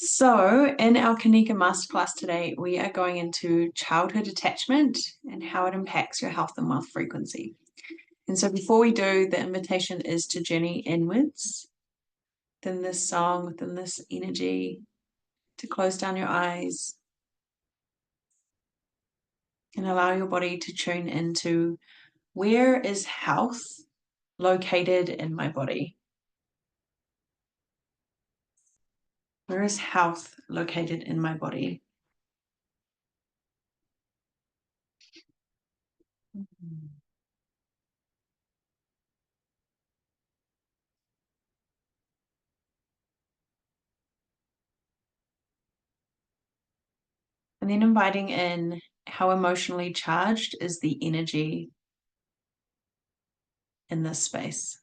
So, in our Kanika masterclass today, we are going into childhood attachment and how it impacts your health and wealth frequency. And so, before we do, the invitation is to journey inwards within this song, within this energy, to close down your eyes and allow your body to tune into where is health located in my body? Where is health located in my body? And then inviting in how emotionally charged is the energy in this space.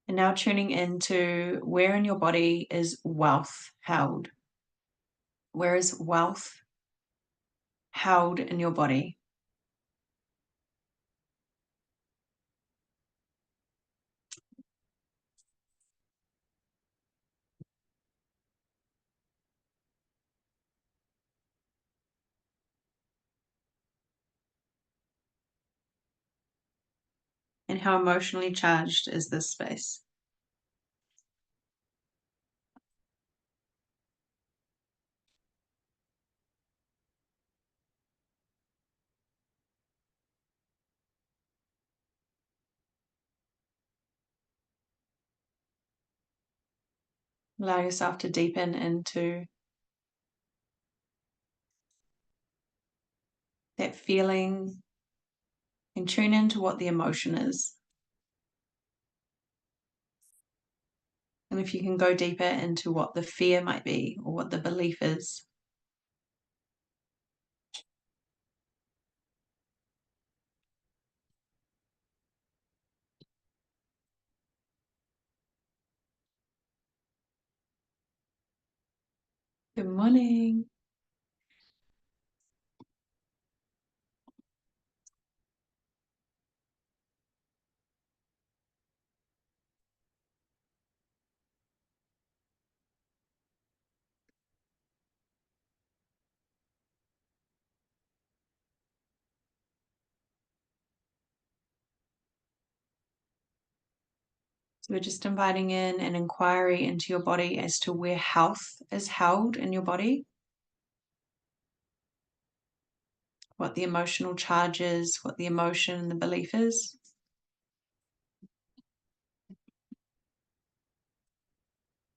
And now tuning into where in your body is wealth held? Where is wealth held in your body? And how emotionally charged is this space? Allow yourself to deepen into that feeling and tune into what the emotion is. And if you can go deeper into what the fear might be or what the belief is. Good morning. So we're just inviting in an inquiry into your body as to where health is held in your body, what the emotional charge is, what the emotion and the belief is.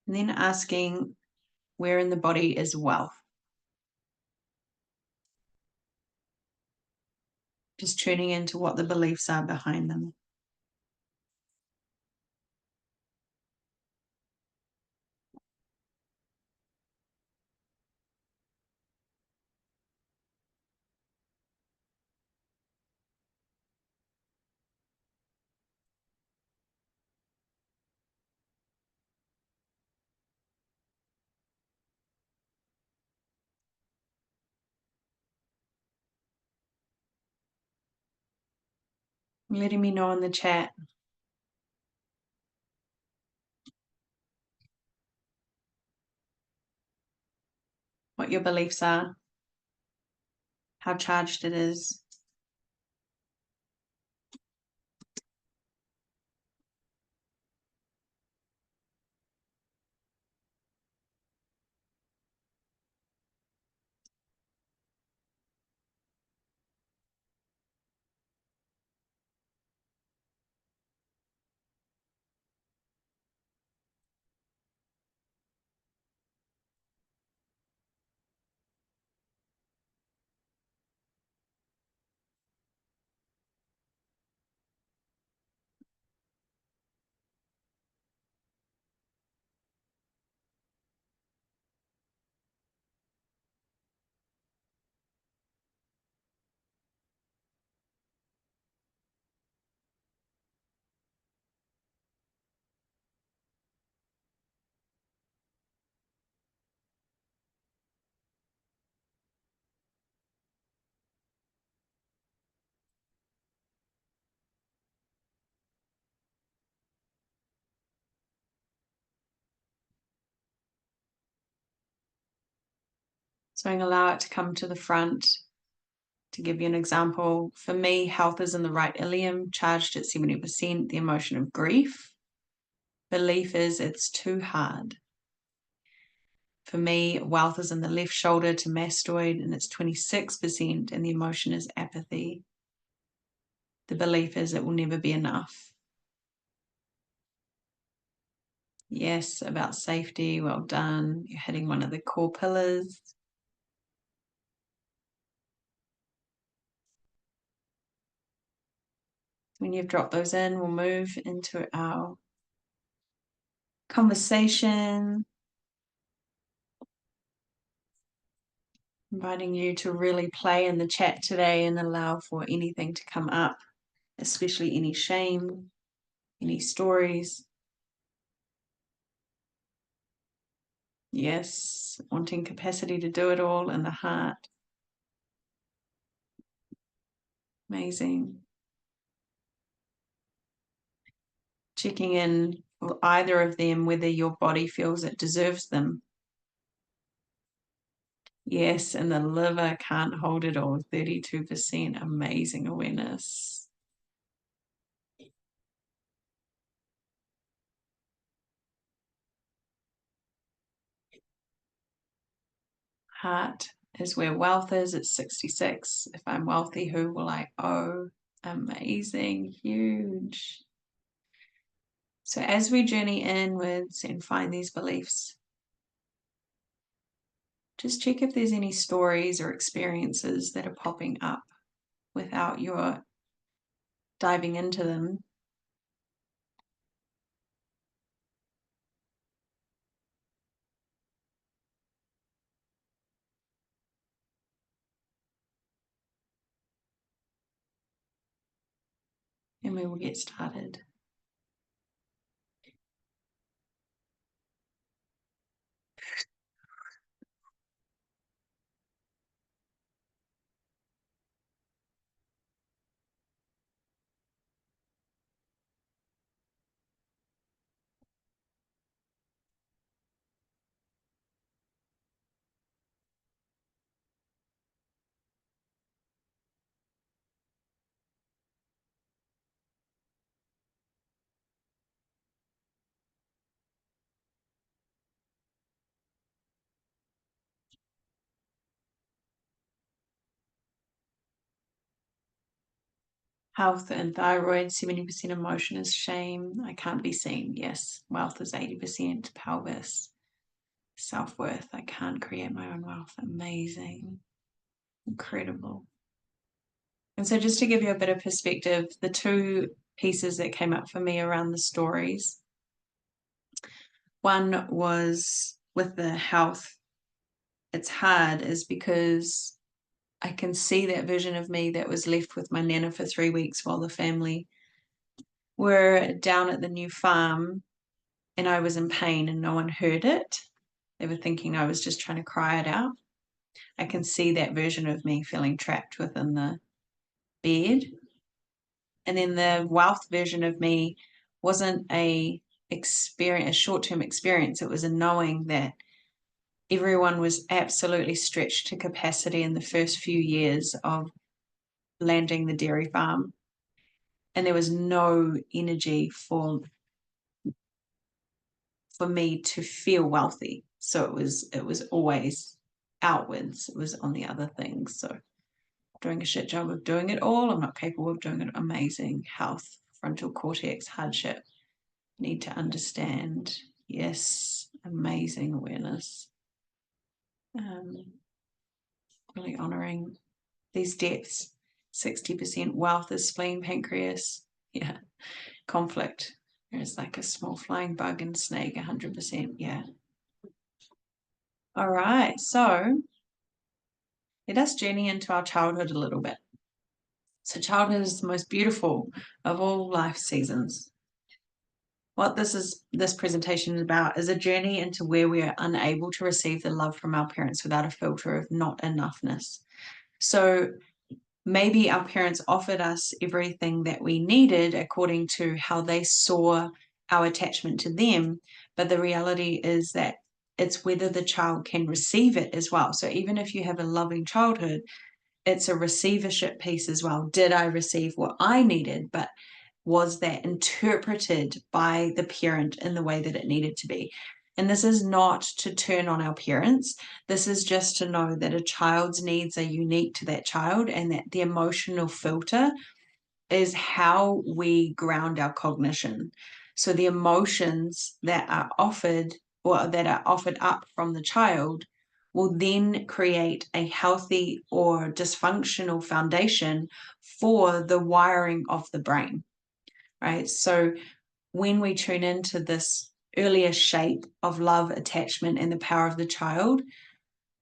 And then asking where in the body is wealth. Just tuning into what the beliefs are behind them. Letting me know in the chat what your beliefs are, how charged it is. So I'm going to allow it to come to the front. To give you an example, for me, health is in the right ilium, charged at 70%, the emotion of grief. Belief is it's too hard. For me, wealth is in the left shoulder to mastoid, and it's 26%, and the emotion is apathy. The belief is it will never be enough. Yes, about safety, well done. You're hitting one of the core pillars. When you've dropped those in, we'll move into our conversation. Inviting you to really play in the chat today and allow for anything to come up, especially any shame, any stories. Yes, wanting capacity to do it all in the heart. Amazing. Checking in for either of them, whether your body feels it deserves them. Yes, and the liver can't hold it all, 32%. Amazing awareness. Heart is where wealth is. It's 66. If I'm wealthy, who will I owe? Amazing, huge. So as we journey inwards and find these beliefs, just check if there's any stories or experiences that are popping up without your diving into them. And we will get started. Health and thyroid, 70% emotion is shame. I can't be seen. Yes. Wealth is 80%. Pelvis. Self-worth. I can't create my own wealth. Amazing. Incredible. And so just to give you a bit of perspective, the two pieces that came up for me around the stories, one was with the health. It's hard is because I can see that version of me that was left with my nana for 3 weeks while the family were down at the new farm, and I was in pain and no one heard it. They were thinking I was just trying to cry it out. I can see that version of me feeling trapped within the bed. And then the wealth version of me wasn't a short-term experience. It was a knowing that everyone was absolutely stretched to capacity in the first few years of landing the dairy farm. And there was no energy for me to feel wealthy. So it was always outwards. It was on the other things. So doing a shit job of doing it all. I'm not capable of doing it. Amazing. Health, frontal cortex, hardship. Need to understand. Yes, amazing awareness. Really honoring these depths. 60% wealth is spleen, pancreas. Yeah. Conflict. There's like a small flying bug and snake, 100%. Yeah. All right. So let us journey into our childhood a little bit. So childhood is the most beautiful of all life seasons. What this presentation is about is a journey into where we are unable to receive the love from our parents without a filter of not enoughness. So maybe our parents offered us everything that we needed according to how they saw our attachment to them, but the reality is that it's whether the child can receive it as well. So even if you have a loving childhood, it's a receivership piece as well. Did I receive what I needed? But was that interpreted by the parent in the way that it needed to be? And this is not to turn on our parents. This is just to know that a child's needs are unique to that child, and that the emotional filter is how we ground our cognition. So the emotions that are offered, or that are offered up from the child, will then create a healthy or dysfunctional foundation for the wiring of the brain, right? So when we tune into this earlier shape of love, attachment, and the power of the child,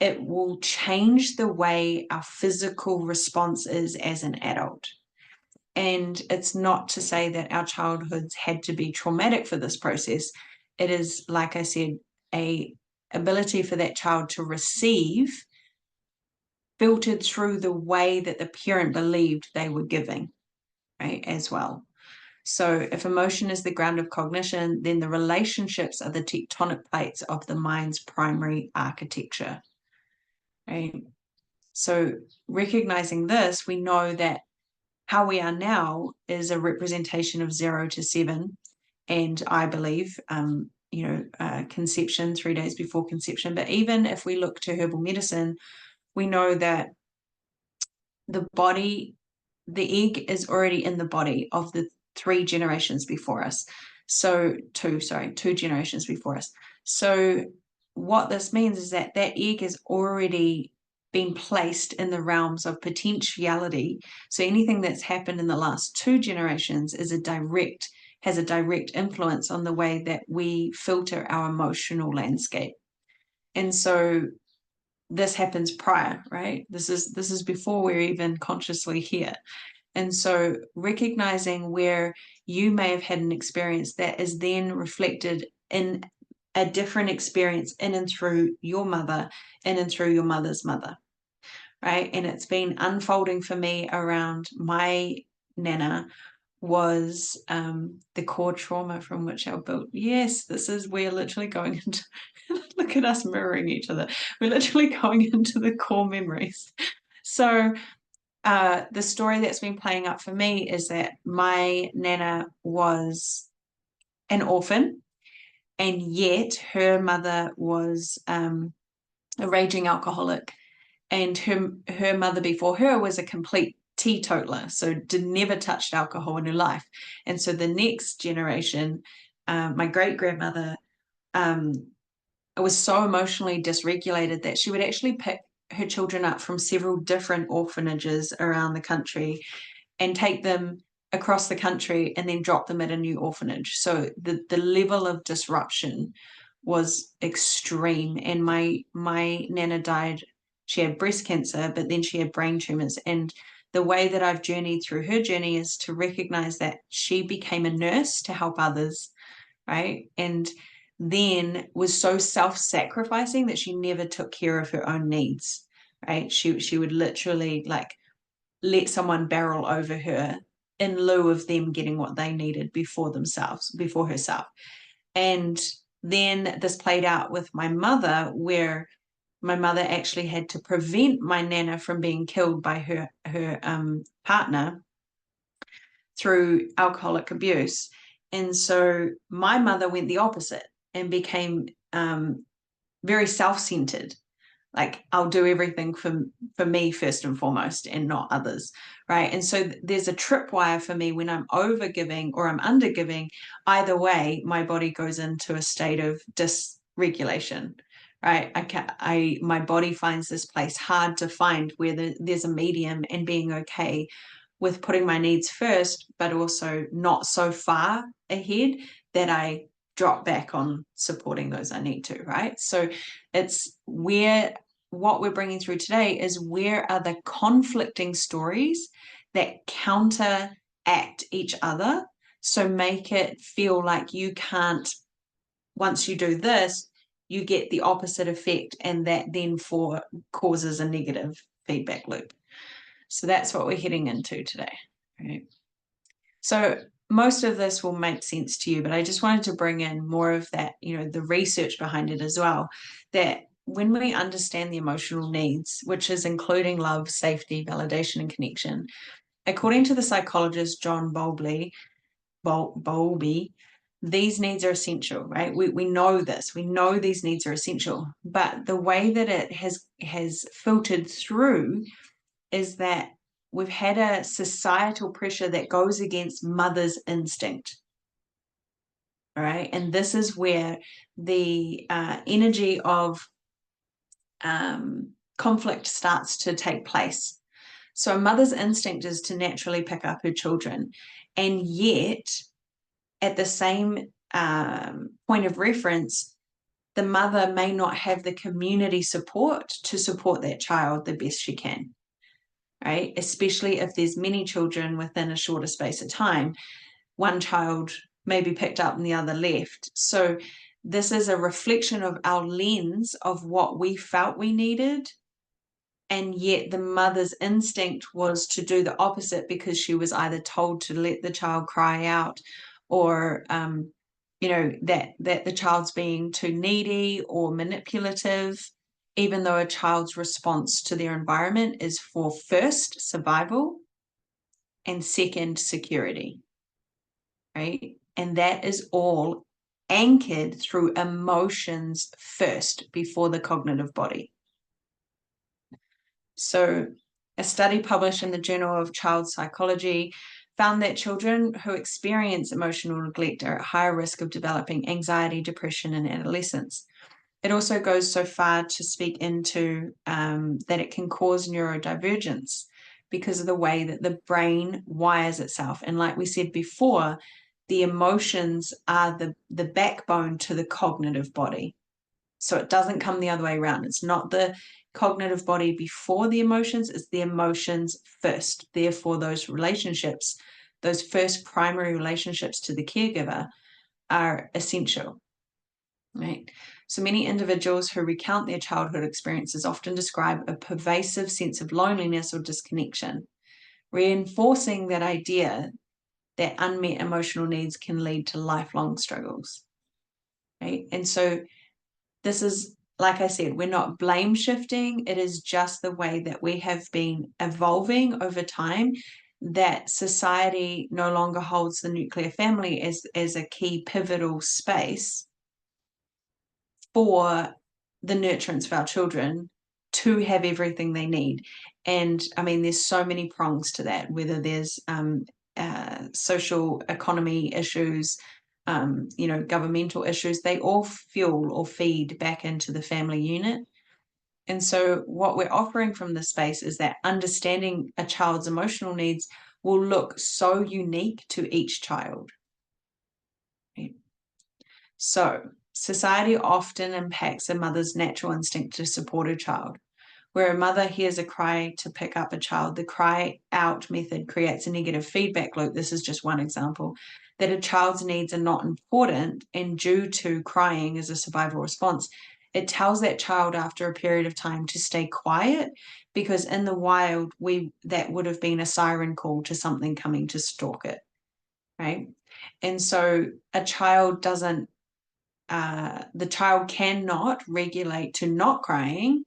it will change the way our physical response is as an adult. And it's not to say that our childhoods had to be traumatic for this process. It is, like I said, a ability for that child to receive, filtered through the way that the parent believed they were giving, right, as well. So if emotion is the ground of cognition, then the relationships are the tectonic plates of the mind's primary architecture, right? So recognizing this, we know that how we are now is a representation of 0 to 7. And I believe, conception, 3 days before conception. But even if we look to herbal medicine, we know that the egg is already in the body of the 3 generations before us. So two generations before us. So what this means is that egg has already been placed in the realms of potentiality. So anything that's happened in the last 2 generations has a direct influence on the way that we filter our emotional landscape. And so this happens prior, right? This is before we're even consciously here. And so recognizing where you may have had an experience that is then reflected in a different experience in and through your mother, in and through your mother's mother, right? And it's been unfolding for me around my nana was the core trauma from which I built. Yes, we're literally going into, look at us mirroring each other. We're literally going into the core memories. So the story that's been playing up for me is that my nana was an orphan, and yet her mother was a raging alcoholic, and her mother before her was a complete teetotaler, so never touched alcohol in her life. And so the next generation, my great grandmother, was so emotionally dysregulated that she would actually pick her children up from several different orphanages around the country and take them across the country and then drop them at a new orphanage. So the level of disruption was extreme. And my nana died. She had breast cancer, but then she had brain tumors. And the way that I've journeyed through her journey is to recognize that she became a nurse to help others, right? And then was so self-sacrificing that she never took care of her own needs, right? She would literally let someone barrel over her in lieu of them getting what they needed before herself. And then this played out with my mother, where my mother actually had to prevent my nana from being killed by her partner through alcoholic abuse. And so my mother went the opposite and became very self-centered. Like, I'll do everything for me first and foremost and not others, right? And so there's a tripwire for me when I'm overgiving or I'm undergiving. Either way, my body goes into a state of dysregulation, right? My body finds this place hard to find where there's a medium, and being okay with putting my needs first, but also not so far ahead that I drop back on supporting those I need to, right? So it's what we're bringing through today is, where are the conflicting stories that counteract each other? So make it feel like you can't, once you do this, you get the opposite effect, and that then causes a negative feedback loop. So that's what we're heading into today, right? So most of this will make sense to you, but I just wanted to bring in more of that, the research behind it as well, that when we understand the emotional needs, which is including love, safety, validation, and connection, according to the psychologist John Bowlby, these needs are essential, right? We know this. We know these needs are essential, but the way that it has filtered through is that we've had a societal pressure that goes against mother's instinct. All right. And this is where the energy of conflict starts to take place. So a mother's instinct is to naturally pick up her children. And yet, at the same point of reference, the mother may not have the community support to support that child the best she can. Right? Especially if there's many children within a shorter space of time, one child may be picked up and the other left. So this is a reflection of our lens of what we felt we needed. And yet the mother's instinct was to do the opposite because she was either told to let the child cry out or, that the child's being too needy or manipulative, even though a child's response to their environment is for first, survival, and second, security, right? And that is all anchored through emotions first before the cognitive body. So a study published in the Journal of Child Psychology found that children who experience emotional neglect are at higher risk of developing anxiety, depression, in adolescence. It also goes so far to speak into that it can cause neurodivergence because of the way that the brain wires itself. And like we said before, the emotions are the backbone to the cognitive body. So it doesn't come the other way around. It's not the cognitive body before the emotions, it's the emotions first. Therefore, those relationships, those first primary relationships to the caregiver are essential, right? So many individuals who recount their childhood experiences often describe a pervasive sense of loneliness or disconnection, reinforcing that idea that unmet emotional needs can lead to lifelong struggles, right? And so this is, like I said, we're not blame shifting. It is just the way that we have been evolving over time, that society no longer holds the nuclear family as a key pivotal space for the nurturance of our children to have everything they need. And I mean, there's so many prongs to that, whether there's social economy issues, governmental issues, they all fuel or feed back into the family unit. And so what we're offering from this space is that understanding a child's emotional needs will look so unique to each child. Right? So society often impacts a mother's natural instinct to support her child. Where a mother hears a cry to pick up a child, the cry out method creates a negative feedback loop. This is just one example, that a child's needs are not important, and due to crying as a survival response, it tells that child after a period of time to stay quiet, because in the wild, that would have been a siren call to something coming to stalk it, right? And so a child doesn't, the child cannot regulate to not crying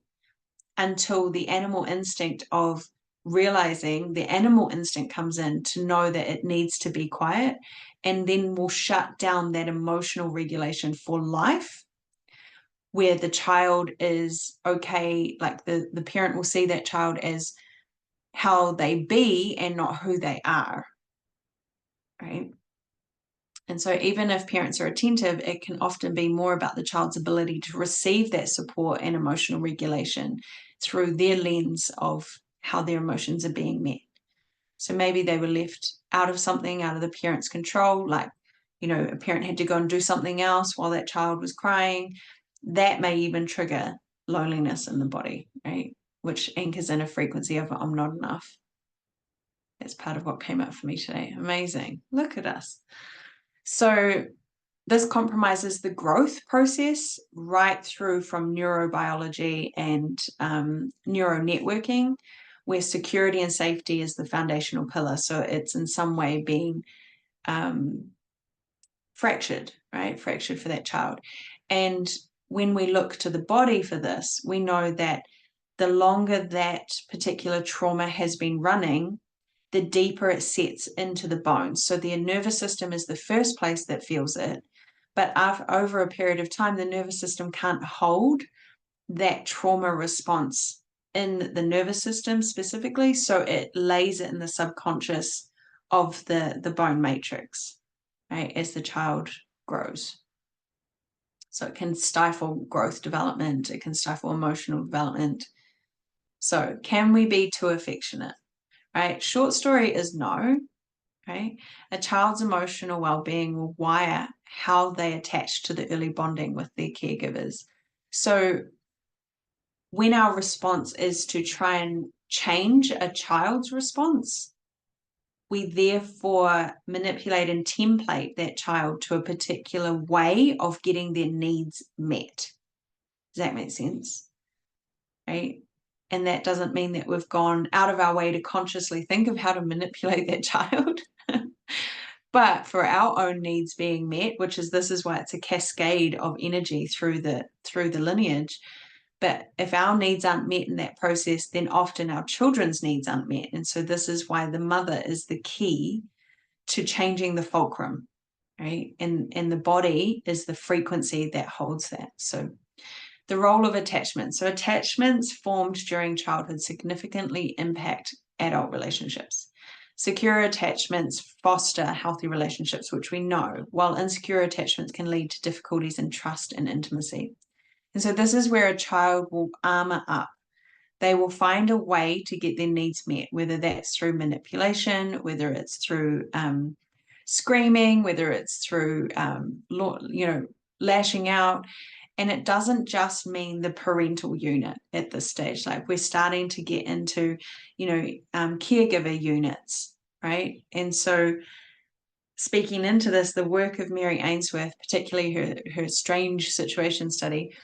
until the animal instinct of realizing the animal instinct comes in to know that it needs to be quiet, and then will shut down that emotional regulation for life, where the child is okay, like the parent will see that child as how they be and not who they are, right? And so even if parents are attentive, it can often be more about the child's ability to receive that support and emotional regulation through their lens of how their emotions are being met. So maybe they were left out of something, out of the parent's control, like, a parent had to go and do something else while that child was crying. That may even trigger loneliness in the body, right? Which anchors in a frequency of I'm not enough. That's part of what came up for me today. Amazing. Look at us. So this compromises the growth process right through from neurobiology and neuronetworking, where security and safety is the foundational pillar. So it's in some way being fractured, right? Fractured for that child. And when we look to the body for this, we know that the longer that particular trauma has been running, the deeper it sets into the bones. So the nervous system is the first place that feels it. But over a period of time, the nervous system can't hold that trauma response in the nervous system specifically. So it lays it in the subconscious of the bone matrix, right, as the child grows. So it can stifle growth development, it can stifle emotional development. So can we be too affectionate, right? Short story is no, right? A child's emotional well-being will wire how they attach to the early bonding with their caregivers. So when our response is to try and change a child's response, we therefore manipulate and template that child to a particular way of getting their needs met. Does that make sense? Right? And that doesn't mean that we've gone out of our way to consciously think of how to manipulate that child. But for our own needs being met, this is why it's a cascade of energy through the lineage. But if our needs aren't met in that process, then often our children's needs aren't met. And so this is why the mother is the key to changing the fulcrum, right? And the body is the frequency that holds that. So the role of attachment. So attachments formed during childhood significantly impact adult relationships. Secure attachments foster healthy relationships, which we know, while insecure attachments can lead to difficulties in trust and intimacy. And so this is where a child will armor up. They will find a way to get their needs met, whether that's through manipulation, whether it's through screaming, whether it's through, lashing out. And it doesn't just mean the parental unit at this stage. Like we're starting to get into, caregiver units, right? And so speaking into this, the work of Mary Ainsworth, particularly her strange situation study,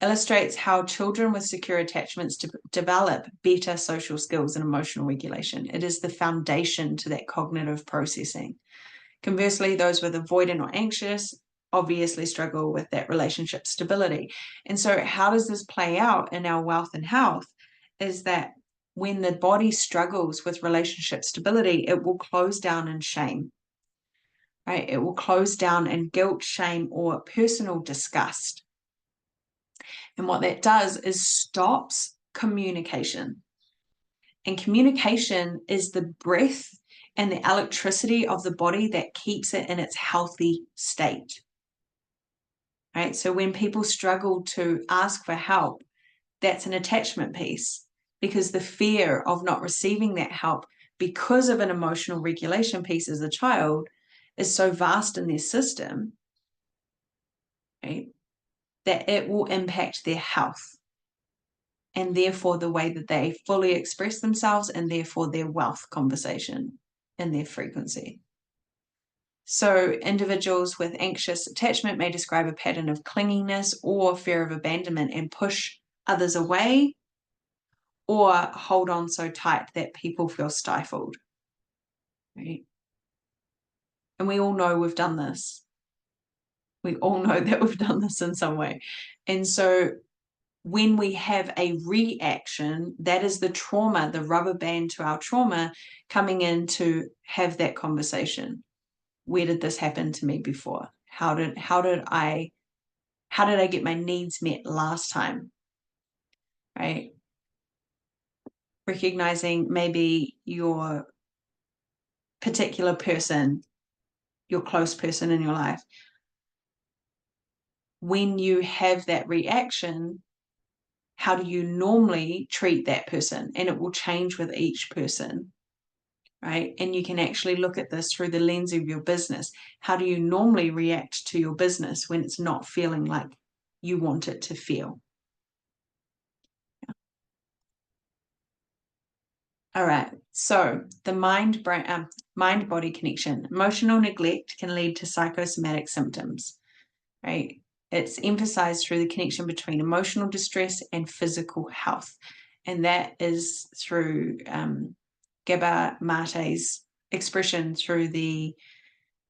illustrates how children with secure attachments develop better social skills and emotional regulation. It is the foundation to that cognitive processing. Conversely, those with avoidant or anxious obviously struggle with that relationship stability. And so how does this play out in our wealth and health is that when the body struggles with relationship stability, it will close down in shame, right? It will close down in guilt, shame, or personal disgust. And what that does is stops communication. And communication is the breath and the electricity of the body that keeps it in its healthy state. Right? So when people struggle to ask for help, that's an attachment piece, because the fear of not receiving that help because of an emotional regulation piece as a child is so vast in their system, right, that it will impact their health and therefore the way that they fully express themselves and therefore their wealth conversation and their frequency. So individuals with anxious attachment may describe a pattern of clinginess or fear of abandonment and push others away or hold on so tight that people feel stifled. Right? And we all know we've done this. We all know that we've done this in some way. And so when we have a reaction, that is the trauma, the rubber band to our trauma coming in to have that conversation. Where did this happen to me before? How did I get my needs met last time? Right? Recognizing maybe your particular person, your close person in your life. When you have that reaction, how do you normally treat that person? And it will change with each person, right? And you can actually look at this through the lens of your business. How do you normally react to your business when it's not feeling like you want it to feel? All right, so the mind-body connection. Emotional neglect can lead to psychosomatic symptoms, right? It's emphasized through the connection between emotional distress and physical health. And that is through Gabor Mate's expression through the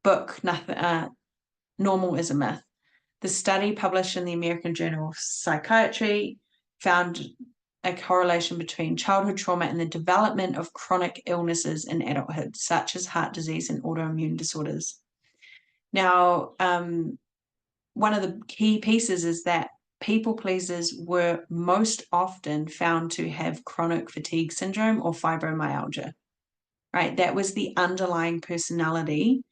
book, Normal is a Myth. The study published in the American Journal of Psychiatry found a correlation between childhood trauma and the development of chronic illnesses in adulthood, such as heart disease and autoimmune disorders. Now, one of the key pieces is that people pleasers were most often found to have chronic fatigue syndrome or fibromyalgia, right? That was the underlying personality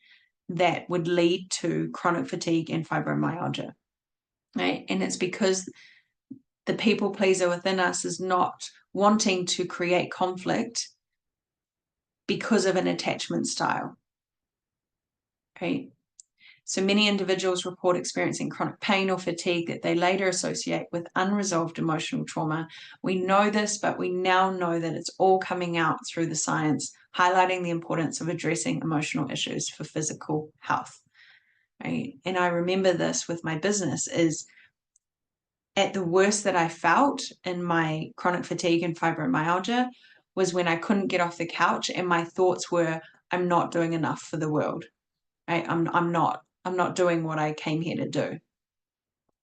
that would lead to chronic fatigue and fibromyalgia, right? And it's because the people pleaser within us is not wanting to create conflict because of an attachment style, right? So many individuals report experiencing chronic pain or fatigue that they later associate with unresolved emotional trauma. We know this, but we now know that it's all coming out through the science, highlighting the importance of addressing emotional issues for physical health. Right? And I remember this with my business is at the worst that I felt in my chronic fatigue and fibromyalgia was when I couldn't get off the couch and my thoughts were, I'm not doing enough for the world. Right? I'm not doing what I came here to do.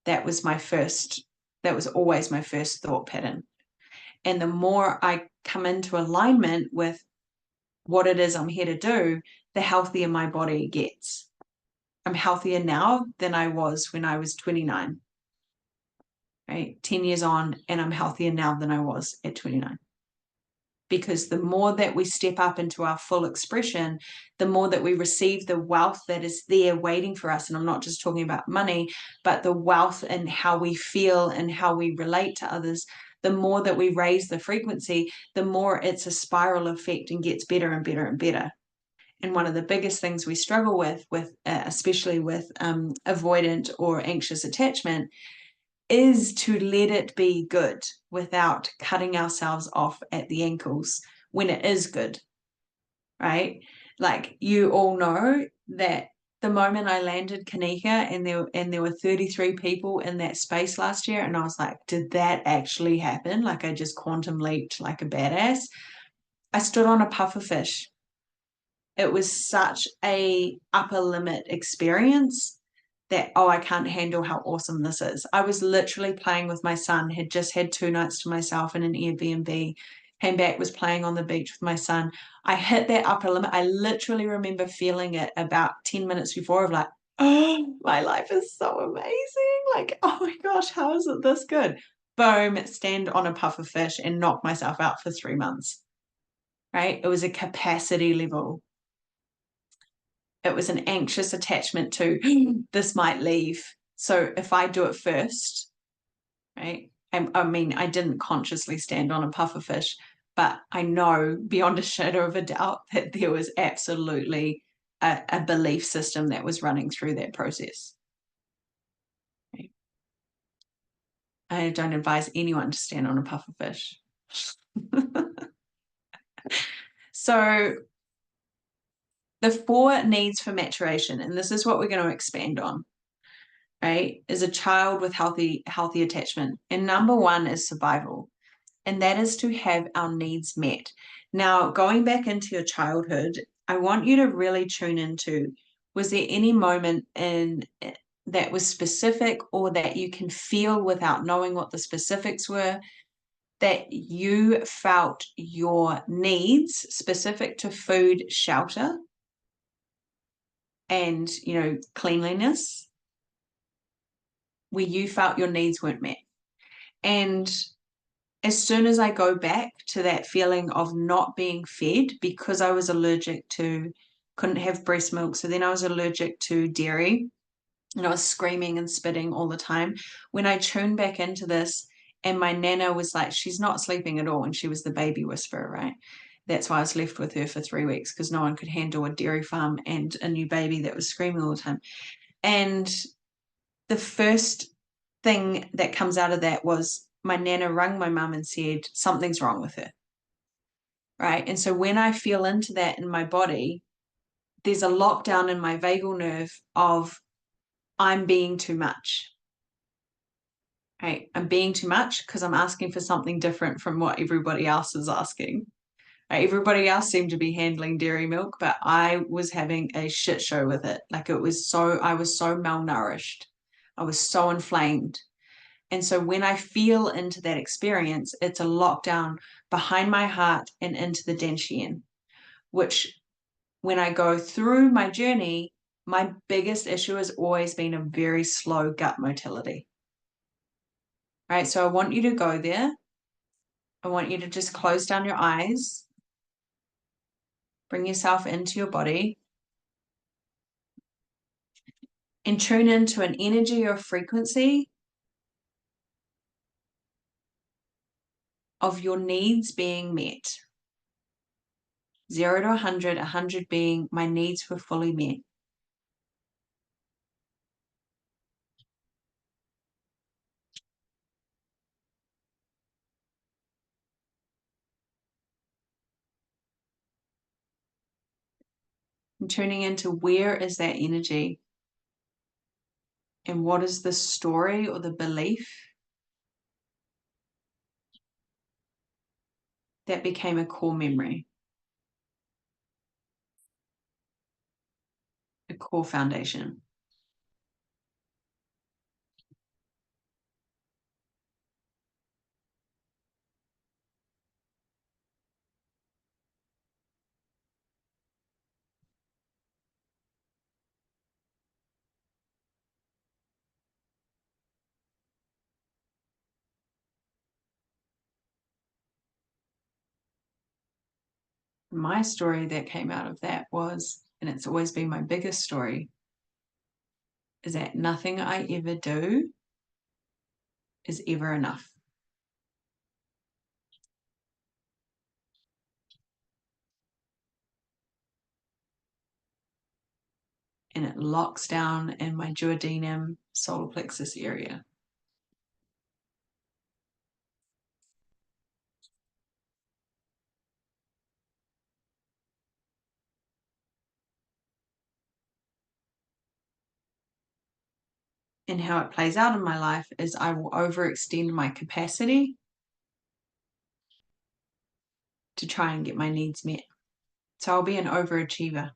That was always my first thought pattern. And the more I come into alignment with what it is I'm here to do, the healthier my body gets. I'm healthier now than I was when I was 29. Right? 10 years on, and I'm healthier now than I was at 29. Because the more that we step up into our full expression, the more that we receive the wealth that is there waiting for us. And I'm not just talking about money, but the wealth and how we feel and how we relate to others. The more that we raise the frequency, the more it's a spiral effect and gets better and better and better. And one of the biggest things we struggle with especially with avoidant or anxious attachment, is to let it be good without cutting ourselves off at the ankles when it is good, right? Like you all know that the moment I landed Kanika and there were 33 people in that space last year, and I was like, did that actually happen? Like I just quantum leaped like a badass. I stood on a puffer fish. It was such a upper limit experience that, oh, I can't handle how awesome this is. I was literally playing with my son, had just had 2 nights to myself in an Airbnb, came back, was playing on the beach with my son. I hit that upper limit. I literally remember feeling it about 10 minutes before of like, oh, my life is so amazing. Like, oh my gosh, how is it this good? Boom, stand on a puffer fish and knock myself out for 3 months, right? It was a capacity level. It was an anxious attachment to this might leave. So if I do it first, right? I mean, I didn't consciously stand on a puffer fish, but I know beyond a shadow of a doubt that there was absolutely a belief system that was running through that process. Right? I don't advise anyone to stand on a puffer fish. So the 4 needs for maturation, and this is what we're going to expand on, right, is a child with healthy attachment. And number 1 is survival, and that is to have our needs met. Now, going back into your childhood, I want you to really tune into, was there any moment in that was specific or that you can feel without knowing what the specifics were, that you felt your needs specific to food, shelter, and, cleanliness, where you felt your needs weren't met? And as soon as I go back to that feeling of not being fed because I was allergic to, couldn't have breast milk, so then I was allergic to dairy, and I was screaming and spitting all the time. When I tuned back into this, and my nana was like, she's not sleeping at all, and she was the baby whisperer, right? That's why I was left with her for 3 weeks, because no one could handle a dairy farm and a new baby that was screaming all the time. And the first thing that comes out of that was my nana rang my mum and said, something's wrong with her. Right. And so when I feel into that in my body, there's a lockdown in my vagal nerve of I'm being too much. Right. I'm being too much because I'm asking for something different from what everybody else is asking. Everybody else seemed to be handling dairy milk, but I was having a shit show with it. Like I was so malnourished. I was so inflamed. And so when I feel into that experience, it's a lockdown behind my heart and into the dantian, which when I go through my journey, my biggest issue has always been a very slow gut motility. Right. So I want you to go there. I want you to just close down your eyes, bring yourself into your body, and tune into an energy or frequency of your needs being met. 0 to 100, 100 being my needs were fully met. And tuning into where is that energy and what is the story or the belief that became a core memory, a core foundation. My story that came out of that was, and it's always been my biggest story, is that nothing I ever do is ever enough. And it locks down in my duodenum solar plexus area. And how it plays out in my life is I will overextend my capacity to try and get my needs met. So I'll be an overachiever.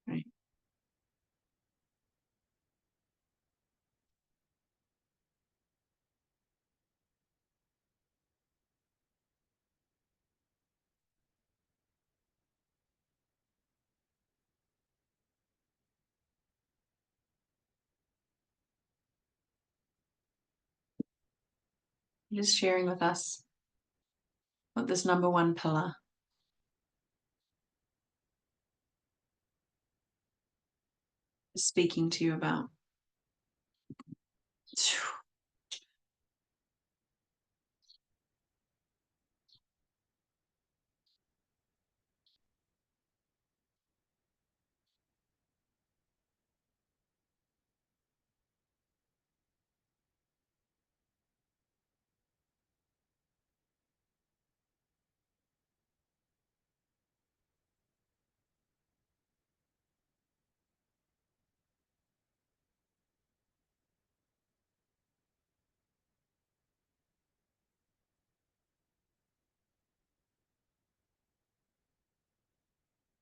Right? Just sharing with us what this number one pillar is speaking to you about.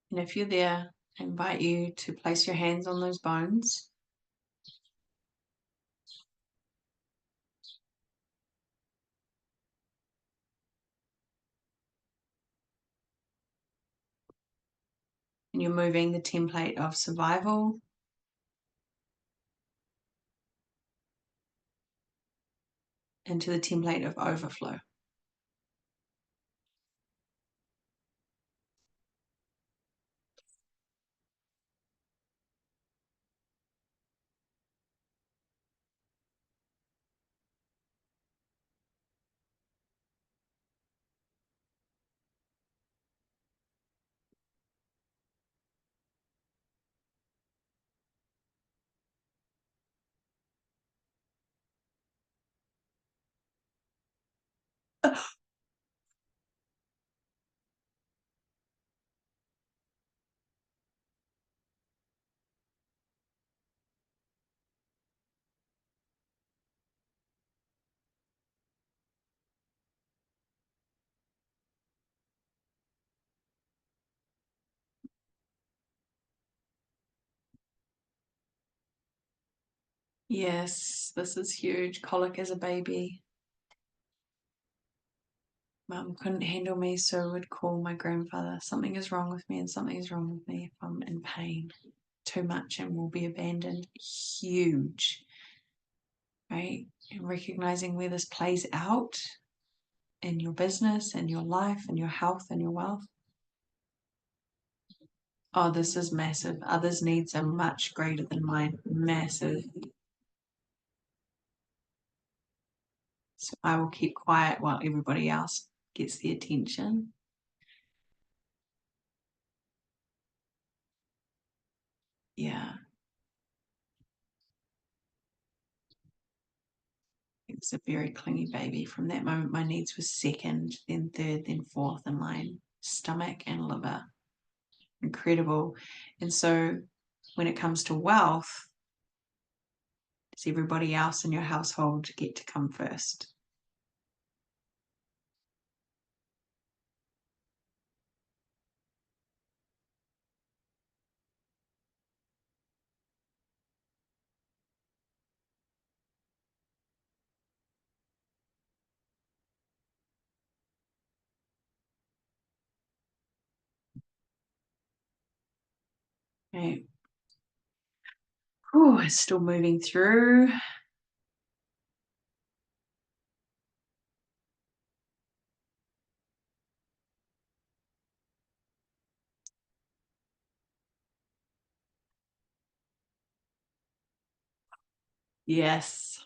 And if you're there, I invite you to place your hands on those bones. And you're moving the template of survival into the template of overflow. Yes, this is huge. Colic as a baby. Mum couldn't handle me, so would call my grandfather. Something is wrong with me, and something is wrong with me if I'm in pain too much and will be abandoned. Huge, right? And recognizing where this plays out in your business and your life and your health and your wealth. Oh, this is massive. Others' needs are much greater than mine. Massive. So I will keep quiet while everybody else gets the attention. Yeah. It was a very clingy baby. From that moment, my needs were second, then third, then fourth in line. Stomach and liver. Incredible. And so when it comes to wealth, does everybody else in your household get to come first? Okay. Oh, it's still moving through. Yes.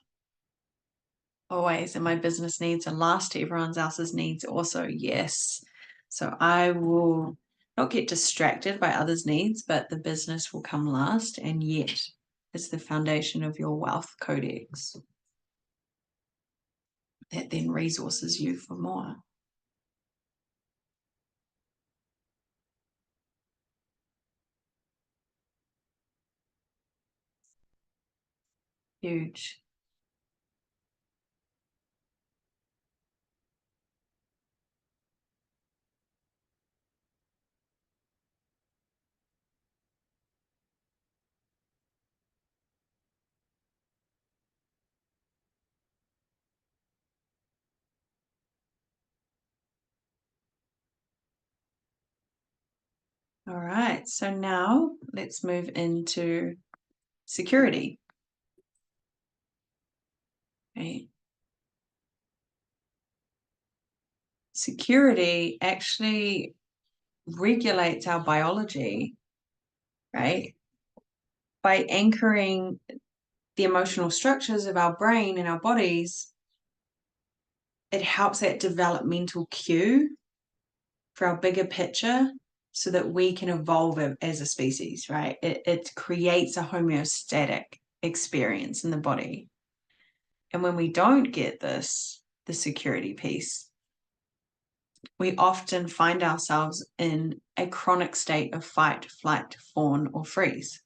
Always. And my business needs are last to everyone else's needs also. Yes. So I will not get distracted by others' needs, but the business will come last. And yet it's the foundation of your wealth codex that then resources you for more. Huge. All right. So now let's move into security. Okay. Security actually regulates our biology, right? By anchoring the emotional structures of our brain and our bodies, it helps that developmental cue for our bigger picture so that we can evolve as a species, right? It creates a homeostatic experience in the body. And when we don't get this, the security piece, we often find ourselves in a chronic state of fight, flight, fawn, or freeze,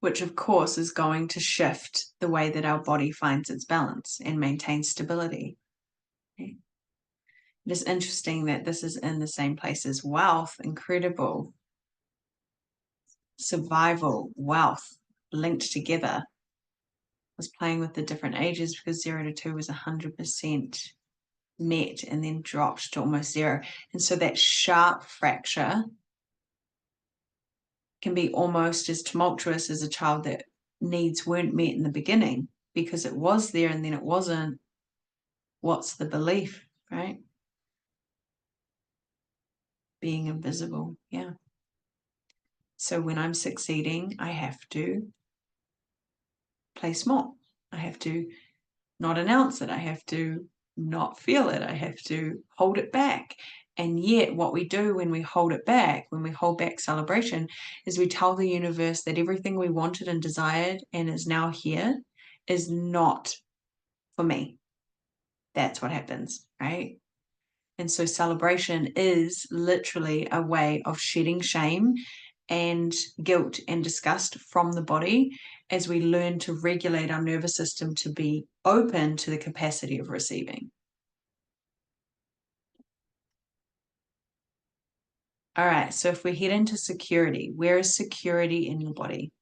which of course is going to shift the way that our body finds its balance and maintains stability. Okay. It is interesting that this is in the same place as wealth. Incredible. Survival, wealth linked together. I was playing with the different ages because 0 to 2 was 100% met and then dropped to almost zero. And so that sharp fracture can be almost as tumultuous as a child that needs weren't met in the beginning because it was there and then it wasn't. What's the belief, right? Being invisible. Yeah. So when I'm succeeding, I have to play small. I have to not announce it. I have to not feel it. I have to hold it back. And yet, what we do when we hold it back, when we hold back celebration, is we tell the universe that everything we wanted and desired and is now here is not for me. That's what happens, right? And so celebration is literally a way of shedding shame and guilt and disgust from the body as we learn to regulate our nervous system to be open to the capacity of receiving. All right, so if we head into security, where is security in your body?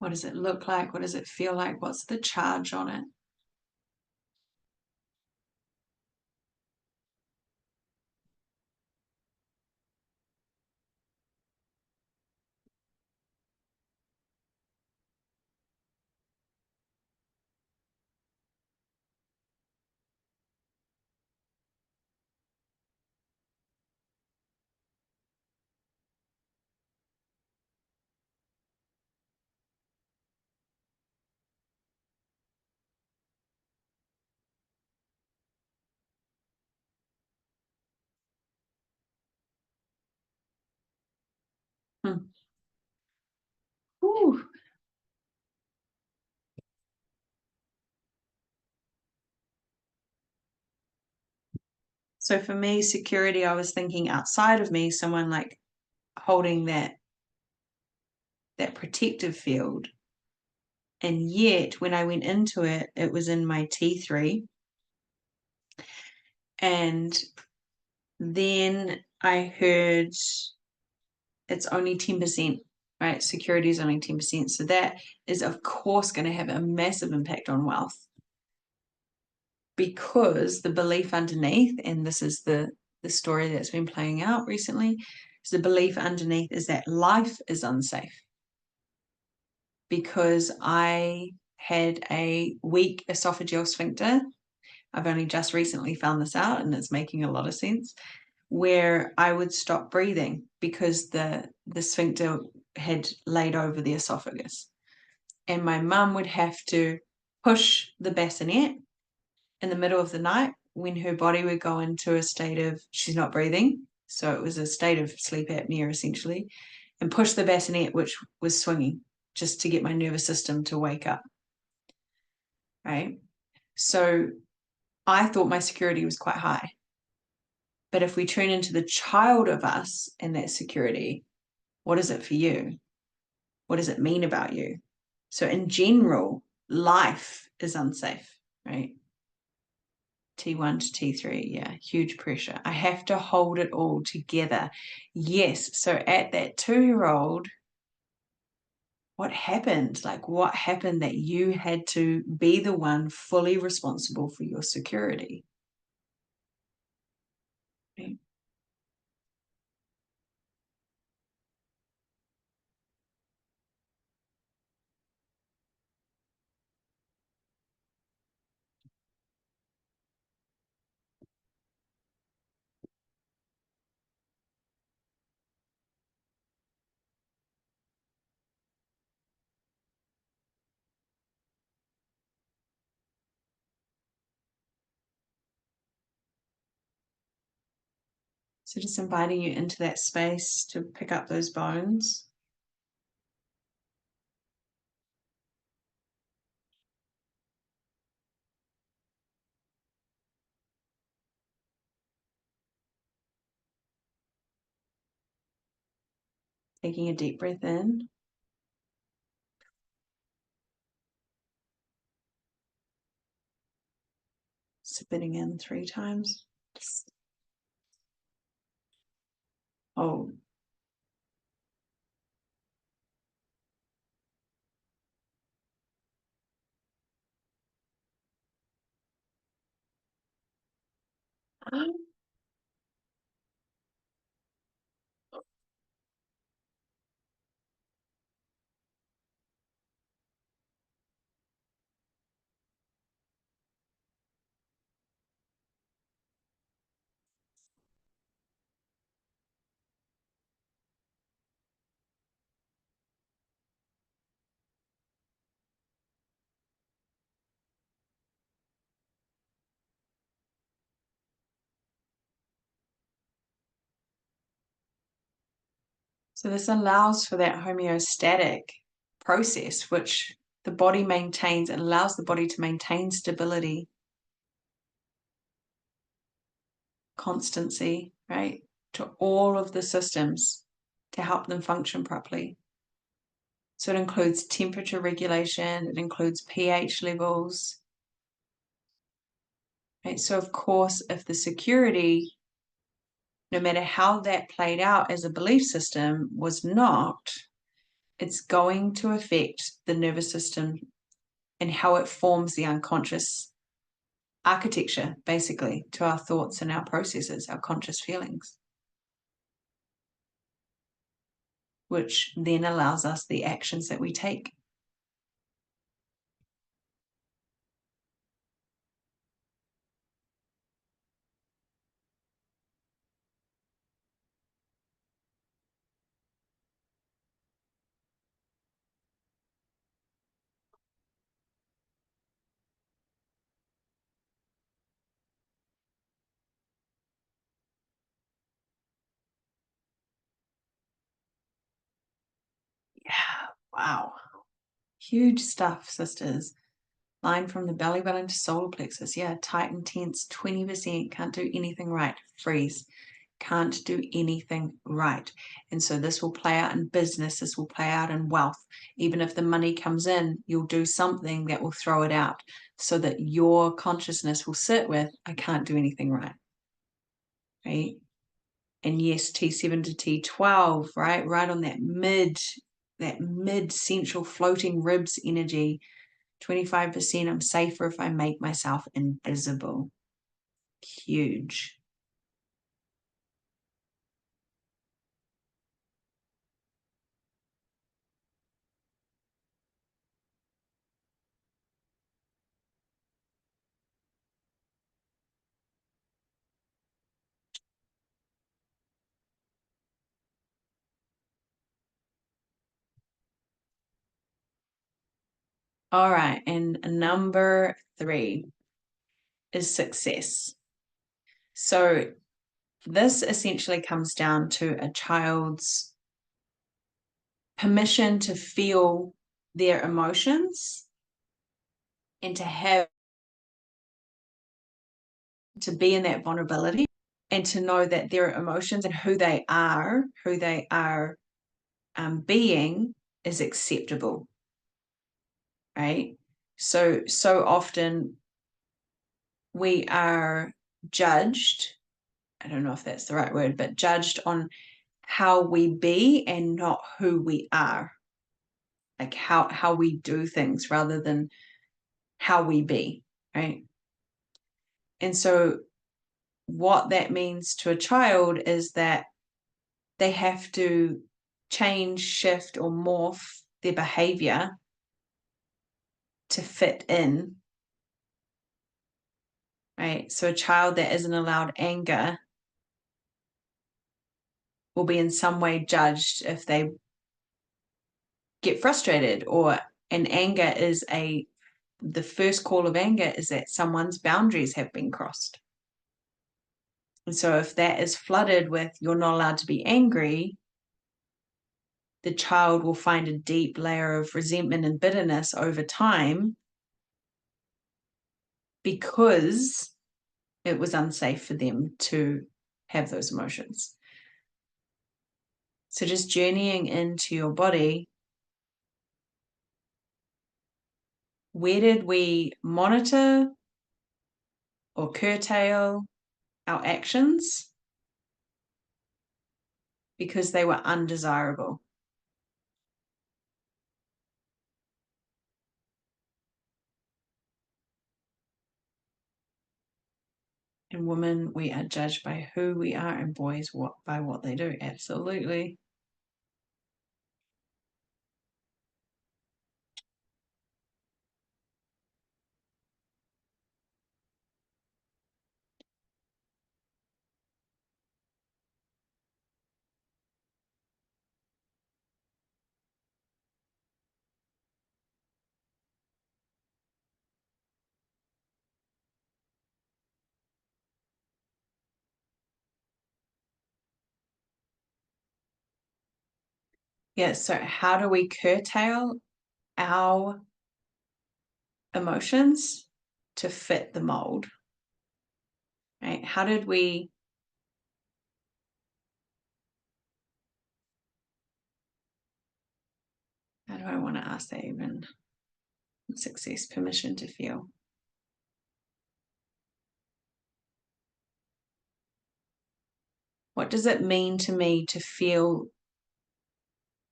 What does it look like? What does it feel like? What's the charge on it? Hmm. Whew. So for me, security, I was thinking outside of me, someone like holding that protective field. And yet when I went into it, it was in my T3. And then I heard it's only 10%, right? Security is only 10%. So that is, of course, going to have a massive impact on wealth, because the belief underneath, and this is the story that's been playing out recently, is the belief underneath is that life is unsafe. Because I had a weak esophageal sphincter. I've only just recently found this out, and it's making a lot of sense, where I would stop breathing because the sphincter had laid over the esophagus. And my mum would have to push the bassinet in the middle of the night when her body would go into a state of she's not breathing. So it was a state of sleep apnea essentially, and push the bassinet, which was swinging, just to get my nervous system to wake up. Right. So I thought my security was quite high. But if we turn into the child of us and that security, what is it for you? What does it mean about you? So in general, life is unsafe, right? T1 to T3, yeah, huge pressure. I have to hold it all together. Yes. So at that 2-year-old, what happened? Like, what happened that you had to be the one fully responsible for your security? Right? So just inviting you into that space to pick up those bones. Taking a deep breath in. Spitting in 3 times. Oh, so this allows for that homeostatic process, which the body maintains. It allows the body to maintain stability, constancy, right, to all of the systems to help them function properly. So it includes temperature regulation, it includes pH levels. Right? So of course, if the security, no matter how that played out as a belief system, was not, it's going to affect the nervous system and how it forms the unconscious architecture, basically, to our thoughts and our processes, our conscious feelings, which then allows us the actions that we take. Yeah, wow. Huge stuff, sisters. Line from the belly button to solar plexus. Yeah, tight and tense, 20%, can't do anything right. Freeze. Can't do anything right. And so this will play out in business, this will play out in wealth. Even if the money comes in, you'll do something that will throw it out so that your consciousness will sit with, I can't do anything right. Right? And yes, T7 to T12, right? Right on that mid central floating ribs energy. 25%, I'm safer if I make myself invisible. Huge. All right, and number 3 is success. So this essentially comes down to a child's permission to feel their emotions and to be in that vulnerability and to know that their emotions and who they are being is acceptable, right? So often we are judged, I don't know if that's the right word, but judged on how we be and not who we are, like how we do things rather than how we be, right? And so what that means to a child is that they have to change, shift, or morph their behavior to fit in, right? So a child that isn't allowed anger will be in some way judged if they get frustrated, and anger is the first call of anger is that someone's boundaries have been crossed. And so if that is flooded with you're not allowed to be angry, the child will find a deep layer of resentment and bitterness over time because it was unsafe for them to have those emotions. So just journeying into your body, where did we monitor or curtail our actions because they were undesirable? And women, we are judged by who we are, and boys by what they do. Absolutely. Yeah, so how do we curtail our emotions to fit the mold? Right? How do I want to ask that even? Success, permission to feel. What does it mean to me to feel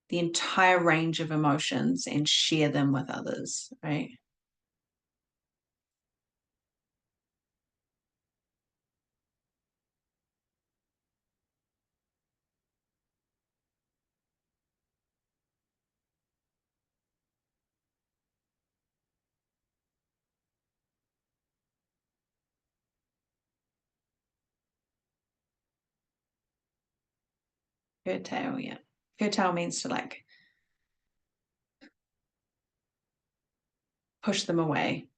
the entire range of emotions and share them with others, right? Curtail, yeah. Curtail means to like push them away.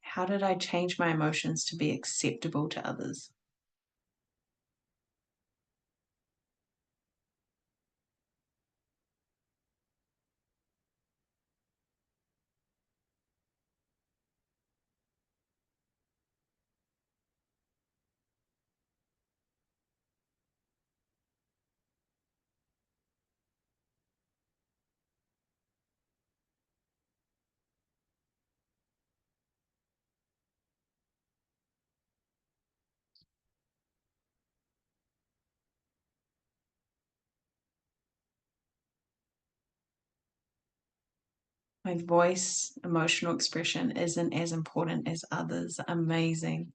How did I change my emotions to be acceptable to others? My voice, emotional expression isn't as important as others. Amazing.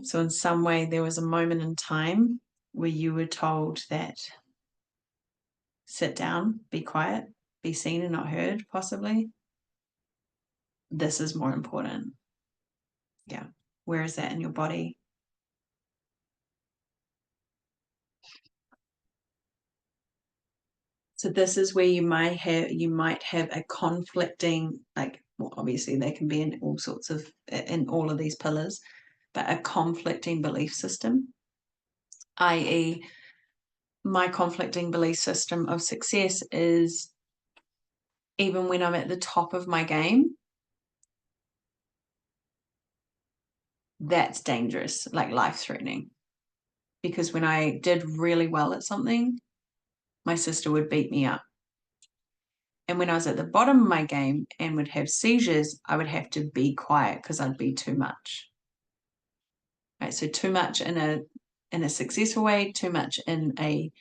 So, in some way, there was a moment in time where you were told that sit down, be quiet, be seen and not heard, possibly. This is more important. Yeah. Where is that in your body? So this is where you might have a conflicting, like, well, obviously they can be in all of these pillars, but a conflicting belief system, i.e., my conflicting belief system of success is even when I'm at the top of my game, that's dangerous, like life threatening. Because when I did really well at something, my sister would beat me up. And when I was at the bottom of my game and would have seizures, I would have to be quiet because I'd be too much. Right. So too much in a successful way, too much in a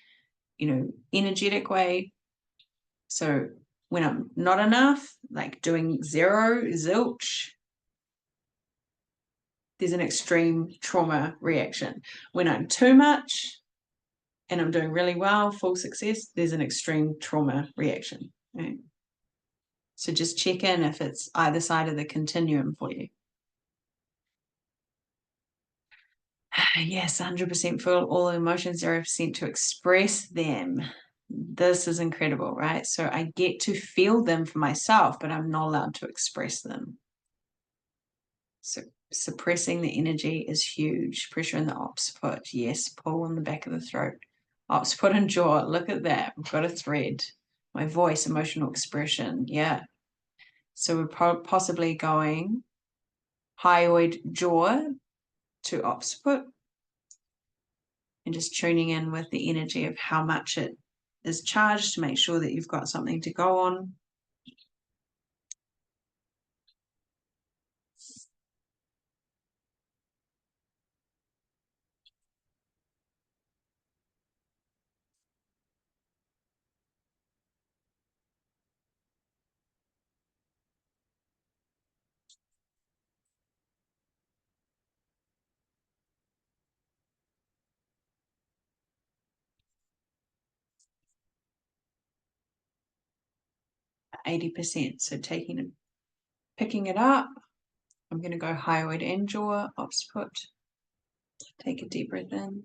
energetic way. So when I'm not enough, like doing zero, zilch, there's an extreme trauma reaction. When I'm too much and I'm doing really well, full success, there's an extreme trauma reaction. Right? So just check in if it's either side of the continuum for you. Yes, 100% feel all emotions, 0% to express them. This is incredible, right? So I get to feel them for myself, but I'm not allowed to express them. So suppressing the energy is huge. Pressure in the occiput, yes. Pull in the back of the throat. Occiput and jaw, look at that. We've got a thread. My voice, emotional expression, yeah. So we're possibly going hyoid jaw to occiput and just tuning in with the energy of how much it is charged to make sure that you've got something to go on. At 80%. So picking it up, I'm going to go hyoid and jaw, occiput. Take a deep breath in.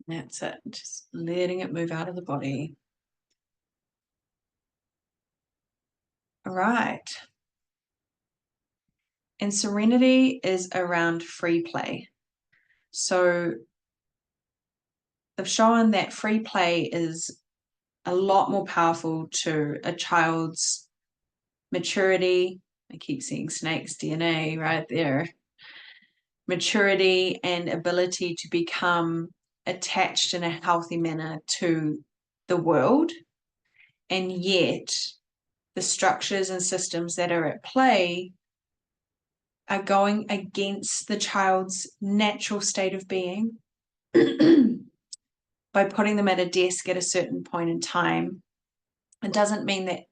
That's it. Just letting it move out of the body. All right. And serenity is around free play. So they've shown that free play is a lot more powerful to a child's maturity. I keep seeing snakes DNA right there. Maturity and ability to become attached in a healthy manner to the world. And yet, the structures and systems that are at play are going against the child's natural state of being by putting them at a desk at a certain point in time. It doesn't mean that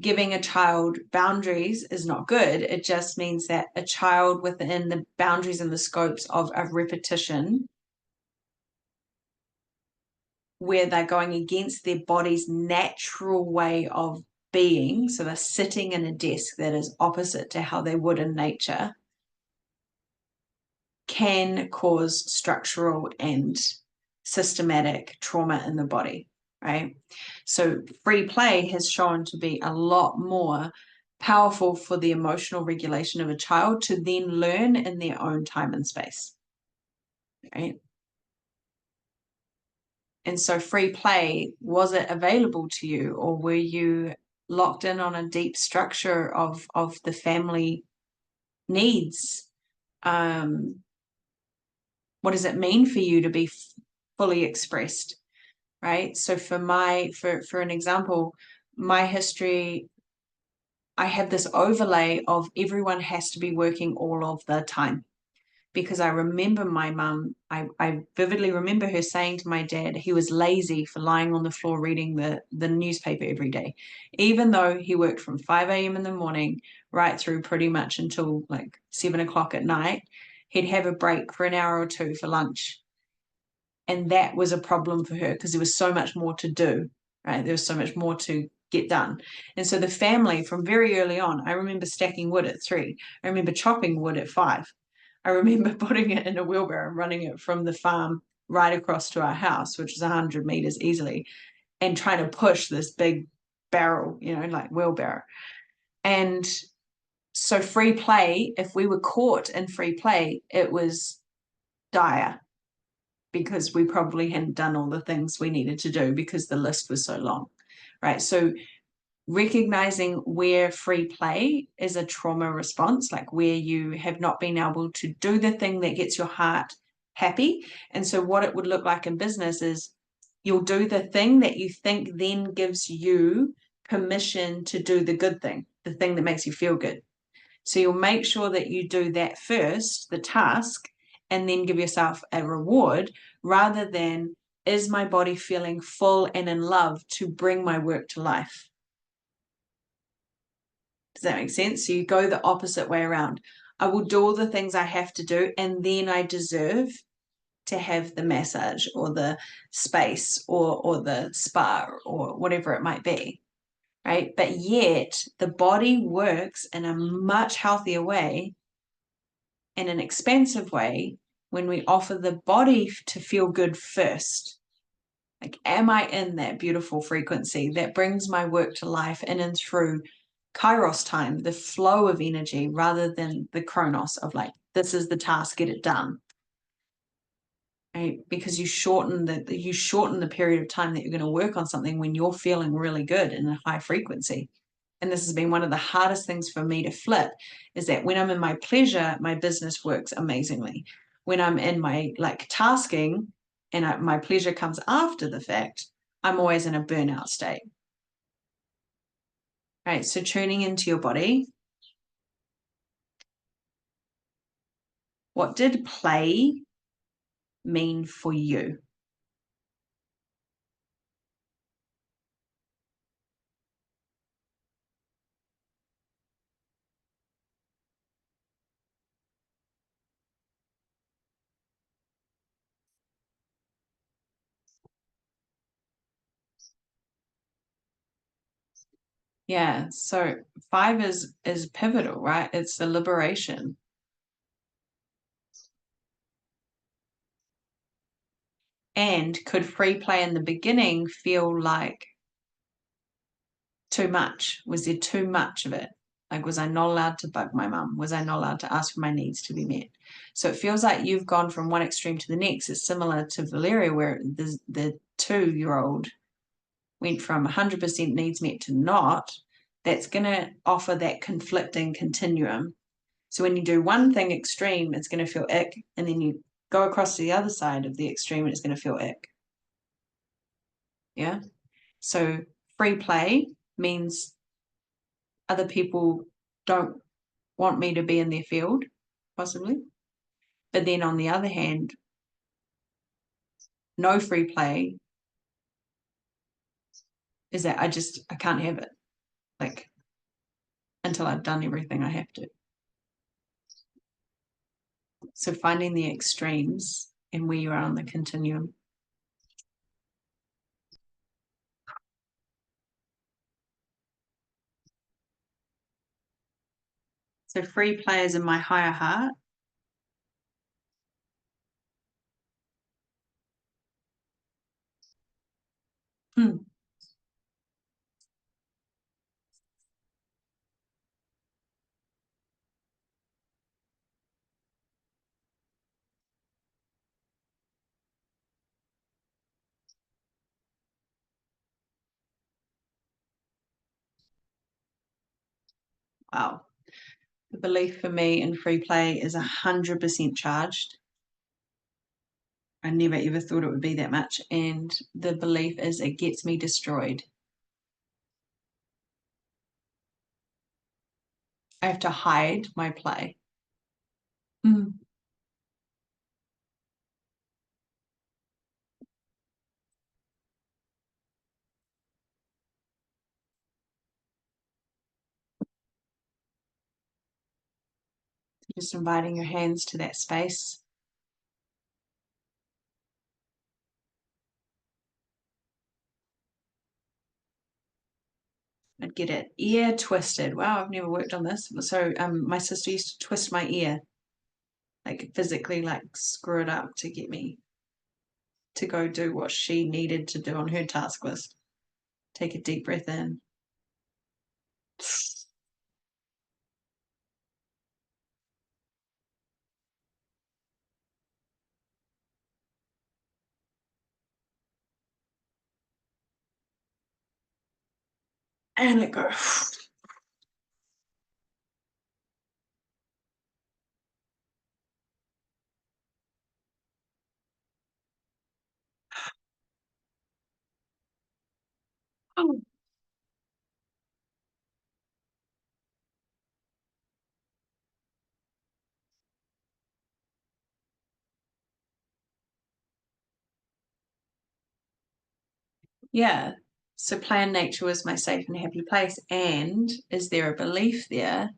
giving a child boundaries is not good. It just means that a child within the boundaries and the scopes of a repetition where they're going against their body's natural way of being, so they're sitting in a desk that is opposite to how they would in nature, can cause structural and systematic trauma in the body, right? So free play has shown to be a lot more powerful for the emotional regulation of a child to then learn in their own time and space, right? And so free play, was it available to you, or were you locked in on a deep structure of the family needs? What does it mean for you to be fully expressed, right? So for an example, my history, I have this overlay of everyone has to be working all of the time, because I remember my mum, I vividly remember her saying to my dad he was lazy for lying on the floor reading the newspaper every day, even though he worked from 5 a.m. in the morning right through pretty much until like 7 o'clock at night. He'd have a break for an hour or two for lunch. And that was a problem for her because there was so much more to do, right? There was so much more to get done. And so the family from very early on, I remember stacking wood at 3. I remember chopping wood at 5. I remember putting it in a wheelbarrow and running it from the farm right across to our house, which is 100 meters easily, and trying to push this big barrel, like wheelbarrow. And so free play, if we were caught in free play, it was dire, because we probably hadn't done all the things we needed to do because the list was so long, right? So recognizing where free play is a trauma response, like where you have not been able to do the thing that gets your heart happy. And so what it would look like in business is you'll do the thing that you think then gives you permission to do the good thing, the thing that makes you feel good. So you'll make sure that you do that first, the task, and then give yourself a reward, rather than, is my body feeling full and in love to bring my work to life? Does that make sense? So you go the opposite way around. I will do all the things I have to do, and then I deserve to have the massage or the space or the spa or whatever it might be, right? But yet the body works in a much healthier way, in an expansive way, when we offer the body to feel good first. Like, am I in that beautiful frequency that brings my work to life in and through Kairos time, the flow of energy, rather than the Chronos of like, this is the task, get it done. Right? Because you shorten the period of time that you're going to work on something when you're feeling really good in a high frequency. And this has been one of the hardest things for me to flip, is that when I'm in my pleasure, my business works amazingly. When I'm in my like tasking and my pleasure comes after the fact, I'm always in a burnout state. Right? So tuning into your body. What did play mean for you? Yeah, so 5 is pivotal, right? It's the liberation. And could free play in the beginning feel like too much? Was there too much of it? Like, was I not allowed to bug my mum? Was I not allowed to ask for my needs to be met? So it feels like you've gone from one extreme to the next. It's similar to Valeria, where the 2-year-old went from 100% needs met to not. That's going to offer that conflicting continuum. So when you do one thing extreme, it's going to feel ick. And then you go across to the other side of the extreme and it's going to feel ick. Yeah. So free play means other people don't want me to be in their field, possibly. But then on the other hand, no free play is that I can't have it. Like, until I've done everything I have to. So finding the extremes and where you are on the continuum. So free play is in my higher heart. Wow. The belief for me in free play is 100% charged. I never ever thought it would be that much. And the belief is it gets me destroyed. I have to hide my play. Mm. Just inviting your hands to that space. I'd get it ear twisted. Wow, I've never worked on this. So my sister used to twist my ear, like physically, like screw it up to get me to go do what she needed to do on her task list. Take a deep breath in. And let go. Yeah. So planned nature was my safe and happy place. And is there a belief there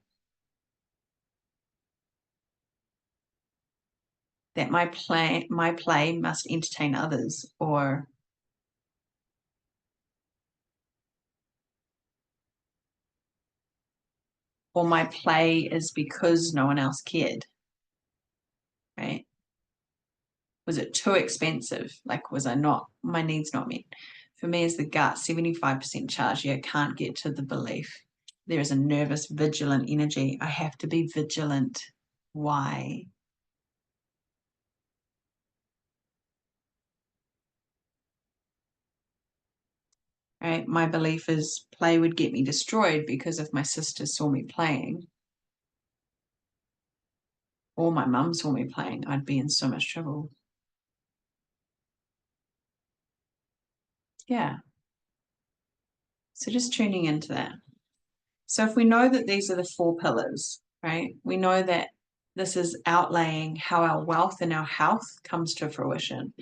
that my play must entertain others, or my play is because no one else cared, right? Was it too expensive? Like, was my needs not met? For me, as the gut, 75% charge, yeah, can't get to the belief. There is a nervous, vigilant energy. I have to be vigilant. Why? Right? My belief is play would get me destroyed because if my sister saw me playing or my mum saw me playing, I'd be in so much trouble. Yeah. So just tuning into that. So if we know that these are the 4 pillars, right? We know that this is outlaying how our wealth and our health comes to fruition,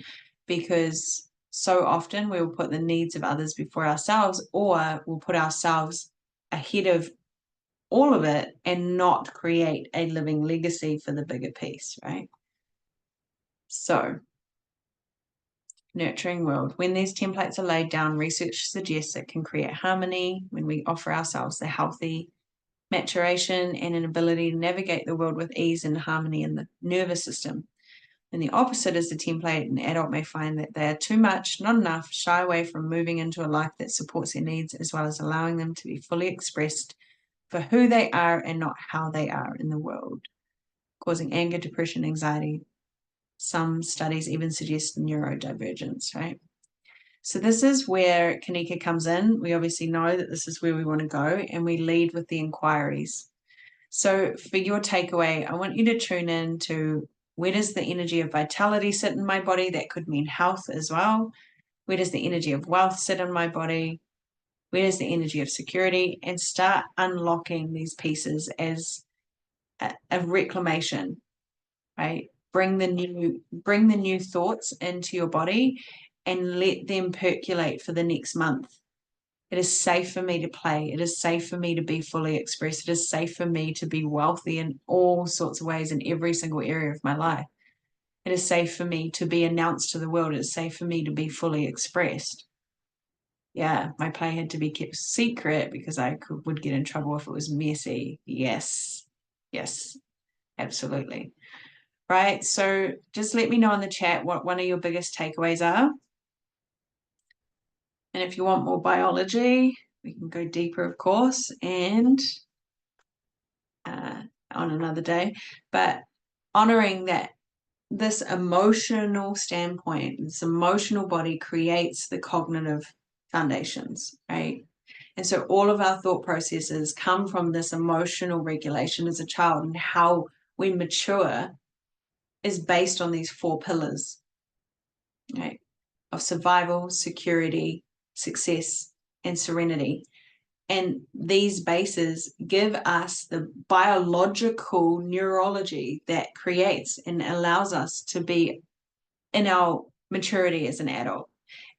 because so often we will put the needs of others before ourselves, or we'll put ourselves ahead of all of it and not create a living legacy for the bigger piece, right? So nurturing world. When these templates are laid down, research suggests it can create harmony when we offer ourselves the healthy maturation and an ability to navigate the world with ease and harmony in the nervous system. And the opposite is the template. An adult may find that they are too much, not enough, shy away from moving into a life that supports their needs, as well as allowing them to be fully expressed for who they are and not how they are in the world, causing anger, depression, anxiety. Some studies even suggest neurodivergence, right? So this is where Kanika comes in. We obviously know that this is where we want to go, and we lead with the inquiries. So for your takeaway, I want you to tune in to, where does the energy of vitality sit in my body? That could mean health as well. Where does the energy of wealth sit in my body? Where is the energy of security? And start unlocking these pieces as a reclamation, right? Bring the new thoughts into your body and let them percolate for the next month. It is safe for me to play. It is safe for me to be fully expressed. It is safe for me to be wealthy in all sorts of ways in every single area of my life. It is safe for me to be announced to the world. It is safe for me to be fully expressed. Yeah, my play had to be kept secret because would get in trouble if it was messy. Yes, yes, absolutely. Right. So just let me know in the chat what one of your biggest takeaways are. And if you want more biology, we can go deeper, of course, and on another day. But honoring that this emotional standpoint, this emotional body creates the cognitive foundations, right? And so all of our thought processes come from this emotional regulation as a child, and how we mature is based on these 4 pillars, right? Of survival, security, success, and serenity. And these bases give us the biological neurology that creates and allows us to be in our maturity as an adult.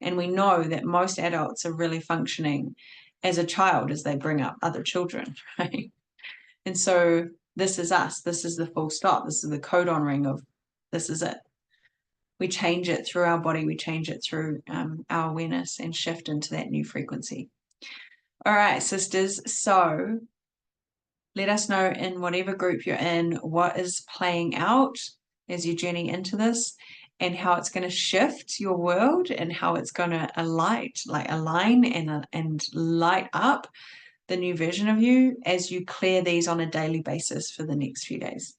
And we know that most adults are really functioning as a child as they bring up other children, right? And so this is us. This is the full stop. This is the code honoring of, this is it. We change it through our body. We change it through our awareness and shift into that new frequency. All right, sisters. So let us know in whatever group you're in what is playing out as you journey into this, and how it's going to shift your world, and how it's going to align and light up the new version of you as you clear these on a daily basis for the next few days.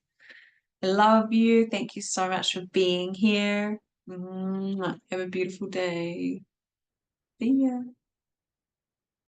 I love you. Thank you so much for being here. Have a beautiful day. See ya.